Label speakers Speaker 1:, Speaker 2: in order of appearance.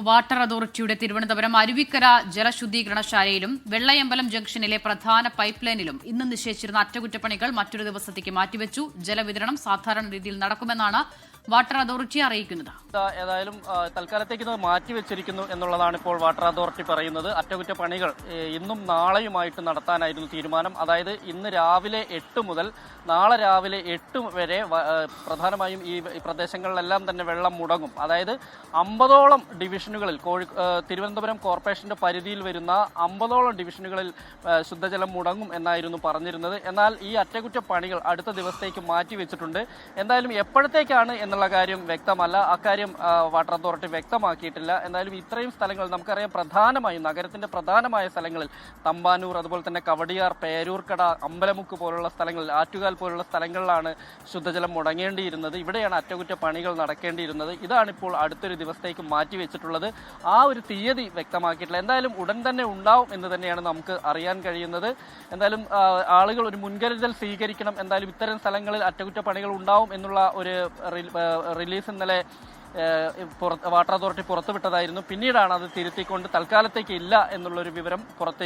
Speaker 1: Water അതോറിറ്റിയുടെ തിരുവനന്തപുരം അരുവിക്കര ജലശുദ്ധീകരണശാലയിലും വെള്ളയമ്പലം ജംഗ്ഷനിലെ പ്രധാന പൈപ്പ് ലൈനിലും ഇന്ന് നിശ്ചയിച്ചിരുന്ന അറ്റകുറ്റപ്പണികൾ മറ്റൊരു ദിവസത്തേക്ക് മാറ്റിവെച്ചു. ജലവിതരണം സാധാരണ രീതിയിൽ നടക്കുമെന്നാണ് വാട്ടർ അതോറിറ്റി അറിയിക്കുന്നത്.
Speaker 2: ഏതായാലും തൽക്കാലത്തേക്ക് ഇത് മാറ്റിവെച്ചിരിക്കുന്നു എന്നുള്ളതാണ് ഇപ്പോൾ വാട്ടർ അതോറിറ്റി പറയുന്നത്. അറ്റകുറ്റപ്പണികൾ ഇന്നും നാളെയുമായിട്ട് നടത്താനായിരുന്നു തീരുമാനം. അതായത് ഇന്ന് രാവിലെ 8 മുതൽ നാളെ രാവിലെ 8 വരെ പ്രധാനമായും ഈ പ്രദേശങ്ങളിലെല്ലാം തന്നെ വെള്ളം മുടങ്ങും. അതായത് 50ഓളം ഡിവിഷനുകളിൽ തിരുവനന്തപുരം കോർപ്പറേഷന്റെ പരിധിയിൽ വരുന്ന 50ഓളം ഡിവിഷനുകളിൽ ശുദ്ധജലം മുടങ്ങും എന്നായിരുന്നു പറഞ്ഞിരുന്നത്. എന്നാൽ ഈ അറ്റകുറ്റപ്പണികൾ അടുത്ത ദിവസത്തേക്ക് മാറ്റിവെച്ചിട്ടുണ്ട്. എന്തായാലും എപ്പോഴത്തേക്കാണ് എന്നുള്ള കാര്യം വ്യക്തമല്ല. അക്കാര്യം വാട്ടർ അതോറിറ്റി വ്യക്തമാക്കിയിട്ടില്ല. എന്തായാലും ഇത്രയും സ്ഥലങ്ങൾ നമുക്കറിയാം, പ്രധാനമായും നഗരത്തിന്റെ പ്രധാനമായ സ്ഥലങ്ങളിൽ തമ്പാനൂർ, അതുപോലെ തന്നെ കവടിയാർ, പേരൂർക്കട, അമ്പലമുക്ക് പോലുള്ള സ്ഥലങ്ങളിൽ, ആറ്റുകാൽ പോലുള്ള സ്ഥലങ്ങളിലാണ് ശുദ്ധജലം മുടങ്ങേണ്ടിയിരുന്നത്. ഇവിടെയാണ് അറ്റകുറ്റപ്പണികൾ നടക്കേണ്ടിയിരുന്നത്. ഇതാണിപ്പോൾ അടുത്തൊരു ദിവസത്തേക്ക് മാറ്റിവെച്ചിട്ടുള്ളത്. ആ ഒരു തീയതി വ്യക്തമാക്കിയിട്ടില്ല. എന്തായാലും ഉടൻ തന്നെ ഉണ്ടാവും എന്ന് തന്നെയാണ് നമുക്ക് അറിയാൻ കഴിയുന്നത്. എന്തായാലും ആളുകൾ ഒരു മുൻകരുതൽ സ്വീകരിക്കണം. എന്തായാലും ഇത്തരം സ്ഥലങ്ങളിൽ അറ്റകുറ്റപ്പണികൾ ഉണ്ടാവും എന്നുള്ള ഒരു റിലീസ് ഇന്നലെ വാട്ടർ അതോറിറ്റി പുറത്തുവിട്ടതായിരുന്നു. പിന്നീടാണ് അത് തിരുത്തിക്കൊണ്ട് തൽക്കാലത്തേക്ക് ഇല്ല എന്നുള്ളൊരു വിവരം പുറത്തേക്ക്